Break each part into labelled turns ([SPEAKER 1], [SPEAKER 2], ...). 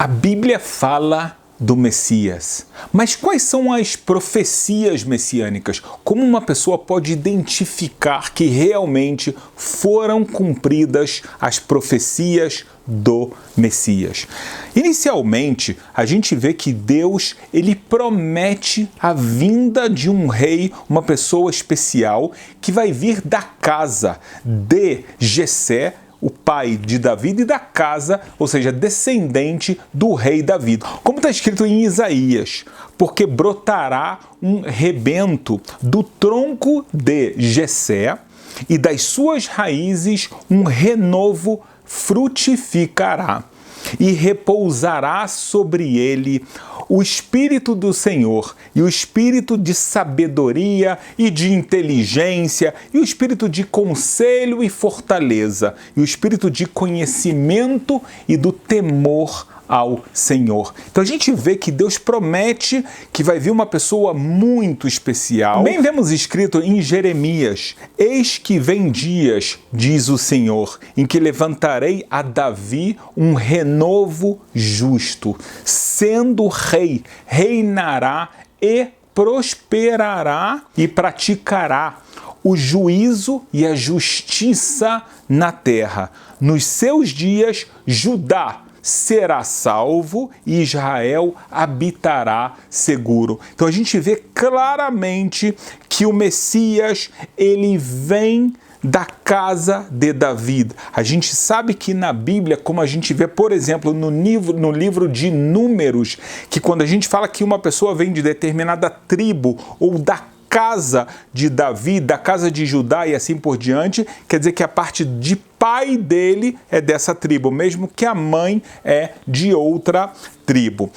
[SPEAKER 1] A Bíblia fala do Messias, mas quais são as profecias messiânicas? Como uma pessoa pode identificar que realmente foram cumpridas as profecias do Messias? Inicialmente, a gente vê que Deus, ele promete a vinda de um rei, uma pessoa especial, que vai vir da casa de Jessé, o pai de Davi, e da casa, ou seja, descendente do rei Davi. Como está escrito em Isaías, porque brotará um rebento do tronco de Jessé e das suas raízes um renovo frutificará. E repousará sobre ele o Espírito do Senhor, e o Espírito de sabedoria e de inteligência, e o Espírito de conselho e fortaleza, e o Espírito de conhecimento e do temor ao Senhor. Então a gente vê que Deus promete que vai vir uma pessoa muito especial. Também vemos escrito em Jeremias: eis que vem dias, diz o Senhor, em que levantarei a Davi um renovo justo, sendo rei, reinará e prosperará e praticará o juízo e a justiça na terra. Nos seus dias, Judá será salvo e Israel habitará seguro. Então a gente vê claramente que o Messias, ele vem da casa de Davi. A gente sabe que na Bíblia, como a gente vê, por exemplo, no livro de Números, que quando a gente fala que uma pessoa vem de determinada tribo ou da casa de Davi, da casa de Judá e assim por diante, quer dizer que a parte de pai dele é dessa tribo, mesmo que a mãe é de outra tribo.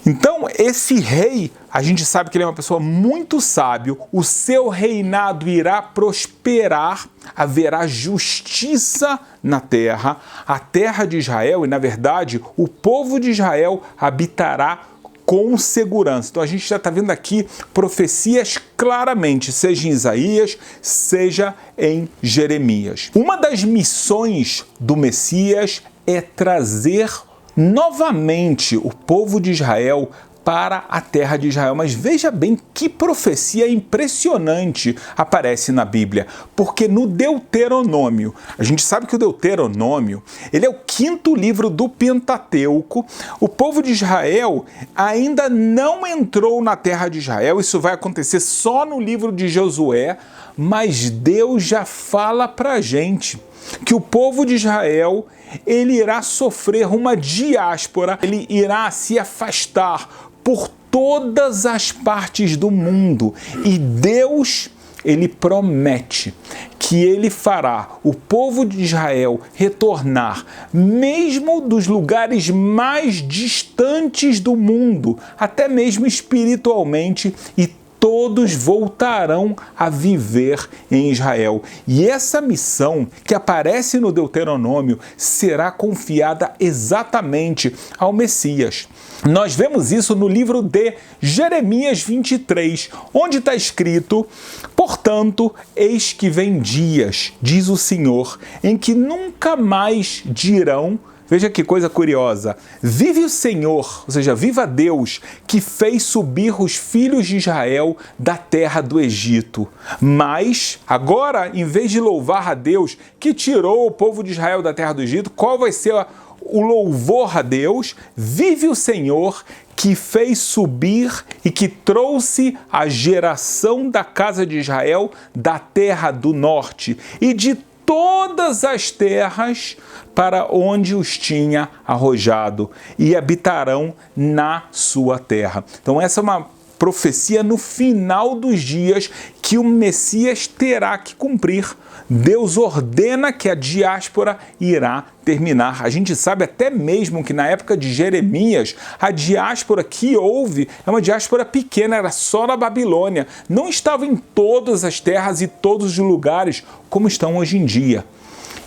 [SPEAKER 1] Então, esse rei, a gente sabe que ele é uma pessoa muito sábio, o seu reinado irá prosperar, haverá justiça na terra, a terra de Israel, e na verdade, o povo de Israel habitará com segurança. Então a gente já está vendo aqui profecias claramente, seja em Isaías, seja em Jeremias. Uma das missões do Messias é trazer novamente o povo de Israel para a terra de Israel. Mas veja bem que profecia impressionante aparece na Bíblia, porque no Deuteronômio, a gente sabe que o Deuteronômio, ele é o 5º livro do Pentateuco. O povo de Israel ainda não entrou na terra de Israel, isso vai acontecer só no livro de Josué, mas Deus já fala pra gente que o povo de Israel, ele irá sofrer uma diáspora, ele irá se afastar por todas as partes do mundo. E Deus, ele promete que ele fará o povo de Israel retornar, mesmo dos lugares mais distantes do mundo, até mesmo espiritualmente, e todos voltarão a viver em Israel. E essa missão que aparece no Deuteronômio será confiada exatamente ao Messias. Nós vemos isso no livro de Jeremias 23, onde está escrito: portanto, eis que vem dias, diz o Senhor, em que nunca mais dirão. Veja que coisa curiosa. Vive o Senhor, ou seja, viva Deus, que fez subir os filhos de Israel da terra do Egito. Mas, agora, em vez de louvar a Deus que tirou o povo de Israel da terra do Egito, qual vai ser o louvor a Deus? Vive o Senhor, que fez subir e que trouxe a geração da casa de Israel da terra do norte e de todas as terras para onde os tinha arrojado, e habitarão na sua terra. Então essa é uma profecia no final dos dias que o Messias terá que cumprir. Deus ordena que a diáspora irá terminar. A gente sabe até mesmo que na época de Jeremias, a diáspora que houve é uma diáspora pequena, era só na Babilônia. Não estava em todas as terras e todos os lugares como estão hoje em dia.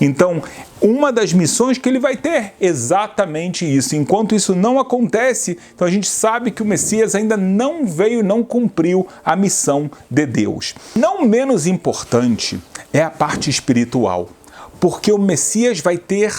[SPEAKER 1] Então, uma das missões que ele vai ter exatamente isso. Enquanto isso não acontece, então a gente sabe que o Messias ainda não veio, não cumpriu a missão de Deus. Não menos importante é a parte espiritual, porque o Messias vai ter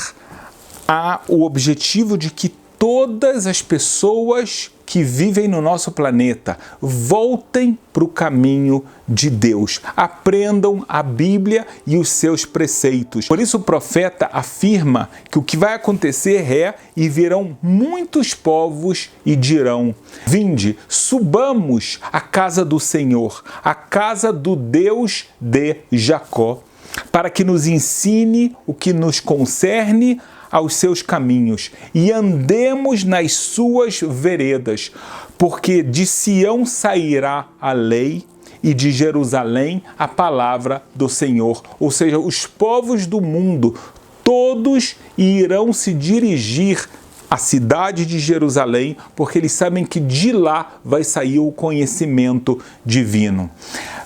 [SPEAKER 1] o objetivo de que todas as pessoas que vivem no nosso planeta voltem para o caminho de Deus. Aprendam a Bíblia e os seus preceitos. Por isso o profeta afirma que o que vai acontecer é: e virão muitos povos e dirão: vinde, subamos à casa do Senhor, à casa do Deus de Jacó, para que nos ensine o que nos concerne aos seus caminhos e andemos nas suas veredas, porque de Sião sairá a lei e de Jerusalém a palavra do Senhor. Ou seja, os povos do mundo todos irão se dirigir à cidade de Jerusalém, porque eles sabem que de lá vai sair o conhecimento divino.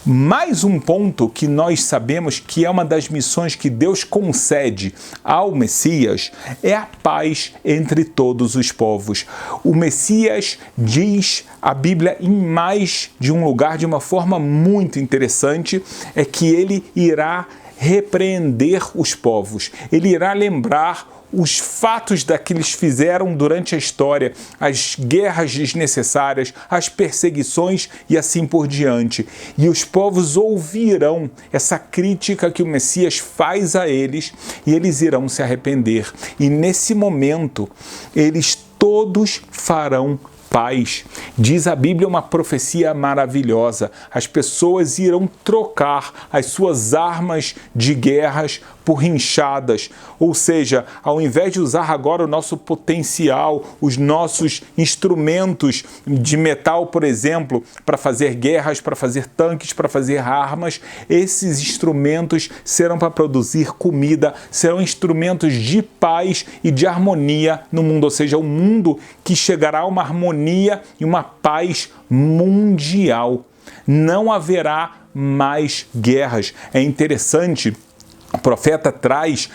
[SPEAKER 1] Mais um ponto que nós sabemos que é uma das missões que Deus concede ao Messias é a paz entre todos os povos. O Messias diz a Bíblia em mais de um lugar, de uma forma muito interessante, é que ele irá repreender os povos, ele irá lembrar os fatos que eles fizeram durante a história, as guerras desnecessárias, as perseguições e assim por diante. E os povos ouvirão essa crítica que o Messias faz a eles e eles irão se arrepender. E nesse momento, eles todos farão paz. Diz a Bíblia uma profecia maravilhosa: as pessoas irão trocar as suas armas de guerras por rinchadas, ou seja, ao invés de usar agora o nosso potencial, os nossos instrumentos de metal, por exemplo, para fazer guerras, para fazer tanques, para fazer armas, esses instrumentos serão para produzir comida, serão instrumentos de paz e de harmonia no mundo, ou seja, um mundo que chegará a uma harmonia e uma paz mundial. Não haverá mais guerras. É interessante, o profeta traz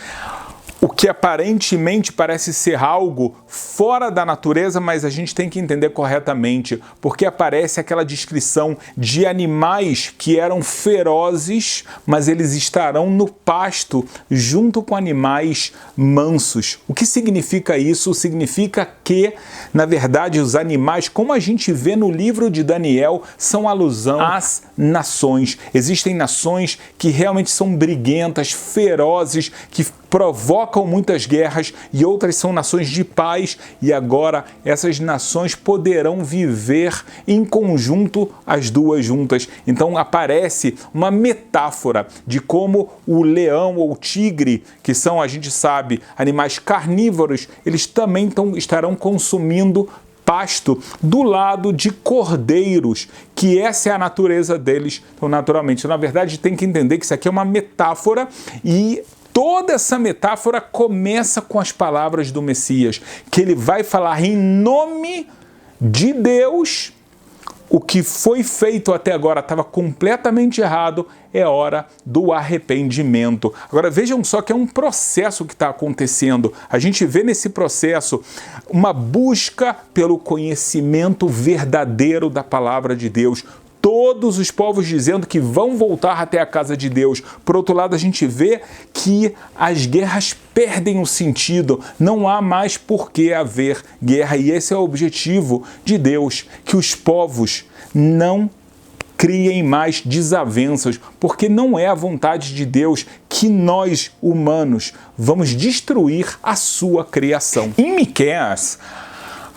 [SPEAKER 1] o que aparentemente parece ser algo fora da natureza, mas a gente tem que entender corretamente, porque aparece aquela descrição de animais que eram ferozes, mas eles estarão no pasto junto com animais mansos. O que significa isso? Significa que, na verdade, os animais, como a gente vê no livro de Daniel, são alusão às nações. Existem nações que realmente são briguentas, ferozes, que provocam muitas guerras, e outras são nações de paz, e agora essas nações poderão viver em conjunto, as duas juntas. Então aparece uma metáfora de como o leão ou o tigre, que são, a gente sabe, animais carnívoros, eles também estarão consumindo pasto do lado de cordeiros, que essa é a natureza deles. Então, naturalmente, na verdade, tem que entender que isso aqui é uma metáfora, e toda essa metáfora começa com as palavras do Messias, que ele vai falar em nome de Deus. O que foi feito até agora estava completamente errado, é hora do arrependimento. Agora vejam só que é um processo que está acontecendo. A gente vê nesse processo uma busca pelo conhecimento verdadeiro da palavra de Deus. Todos os povos dizendo que vão voltar até a casa de Deus. Por outro lado, a gente vê que as guerras perdem o sentido, não há mais por que haver guerra, e esse é o objetivo de Deus, que os povos não criem mais desavenças, porque não é a vontade de Deus que nós, humanos, vamos destruir a sua criação. Em Miqueias,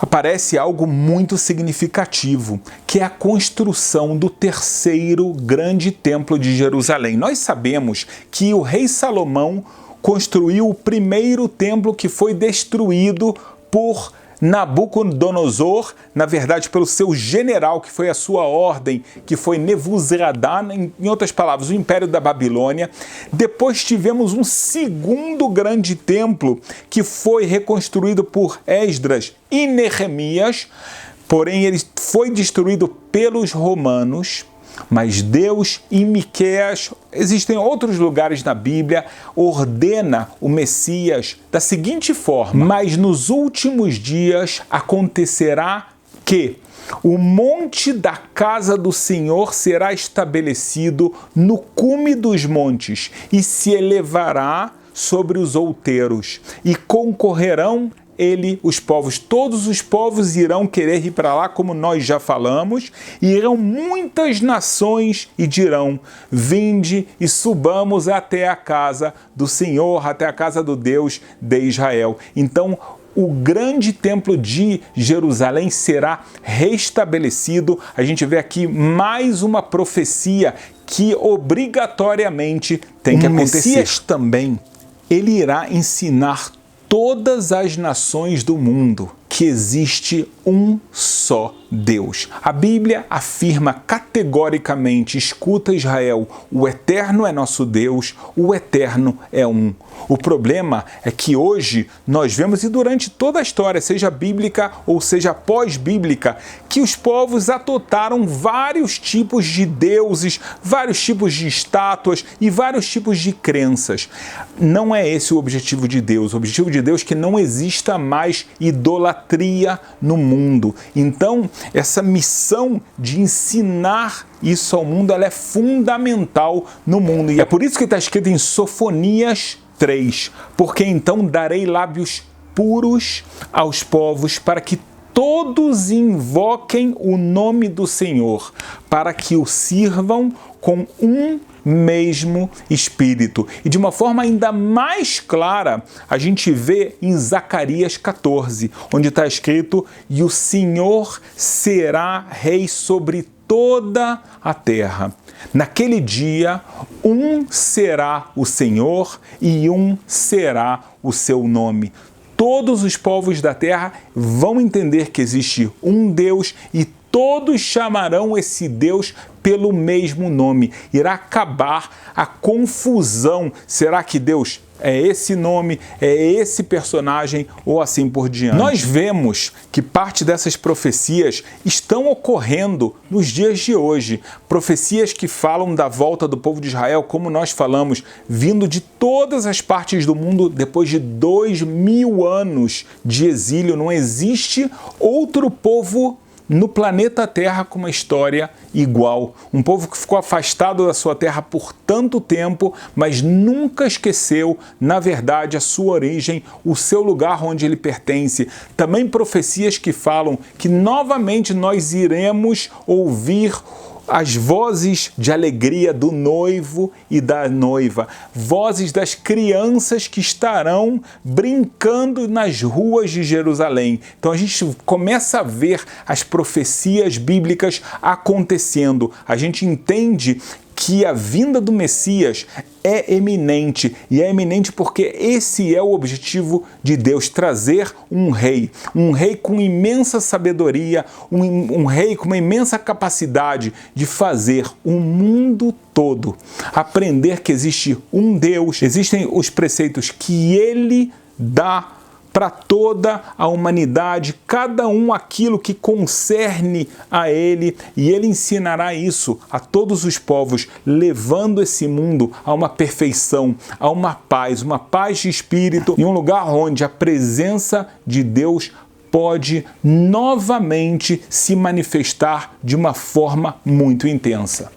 [SPEAKER 1] aparece algo muito significativo, que é a construção do terceiro grande templo de Jerusalém. Nós sabemos que o rei Salomão construiu o primeiro templo, que foi destruído por Nabucodonosor, na verdade pelo seu general, que foi a sua ordem, que foi Nebuzaradan, em outras palavras, o Império da Babilônia. Depois tivemos um segundo grande templo, que foi reconstruído por Esdras e Neemias, porém ele foi destruído pelos romanos. Mas Deus, em Miqueias, existem outros lugares na Bíblia, ordena o Messias da seguinte forma: mas nos últimos dias acontecerá que o monte da casa do Senhor será estabelecido no cume dos montes e se elevará sobre os outeiros, e concorrerão ele os povos. Todos os povos irão querer ir para lá, como nós já falamos, e irão muitas nações e dirão: vinde e subamos até a casa do Senhor, até a casa do Deus de Israel. Então, o grande templo de Jerusalém será restabelecido. A gente vê aqui mais uma profecia que obrigatoriamente tem que acontecer. O Messias também, ele irá ensinar todas as nações do mundo que existe um só Deus. A Bíblia afirma categoricamente: escuta, Israel, o Eterno é nosso Deus, o Eterno é um. O problema é que hoje nós vemos, e durante toda a história, seja bíblica ou seja pós-bíblica, que os povos adotaram vários tipos de deuses, vários tipos de estátuas e vários tipos de crenças. Não é esse o objetivo de Deus. O objetivo de Deus é que não exista mais idolatria no mundo. Então, essa missão de ensinar isso ao mundo, ela é fundamental no mundo. E é por isso que está escrito em Sofonias 3, porque então darei lábios puros aos povos, para que todos invoquem o nome do Senhor, para que o sirvam com um mesmo espírito. E de uma forma ainda mais clara, a gente vê em Zacarias 14, onde está escrito: e o Senhor será rei sobre toda a terra. Naquele dia, um será o Senhor e um será o seu nome. Todos os povos da terra vão entender que existe um Deus e todos chamarão esse Deus pelo mesmo nome. Irá acabar a confusão. Será que Deus é esse nome, é esse personagem ou assim por diante? Nós vemos que parte dessas profecias estão ocorrendo nos dias de hoje. Profecias que falam da volta do povo de Israel, como nós falamos, vindo de todas as partes do mundo depois de 2000 anos de exílio. Não existe outro povo no planeta Terra com uma história igual. Um povo que ficou afastado da sua terra por tanto tempo, mas nunca esqueceu, na verdade, a sua origem, o seu lugar onde ele pertence. Também profecias que falam que novamente nós iremos ouvir as vozes de alegria do noivo e da noiva, vozes das crianças que estarão brincando nas ruas de Jerusalém. Então a gente começa a ver as profecias bíblicas acontecendo. A gente entende que a vinda do Messias é eminente, e é eminente porque esse é o objetivo de Deus: trazer um rei com imensa sabedoria, um rei com uma imensa capacidade de fazer o mundo todo aprender que existe um Deus, existem os preceitos que ele dá para toda a humanidade, cada um aquilo que concerne a ele, e ele ensinará isso a todos os povos, levando esse mundo a uma perfeição, a uma paz de espírito, em um lugar onde a presença de Deus pode novamente se manifestar de uma forma muito intensa.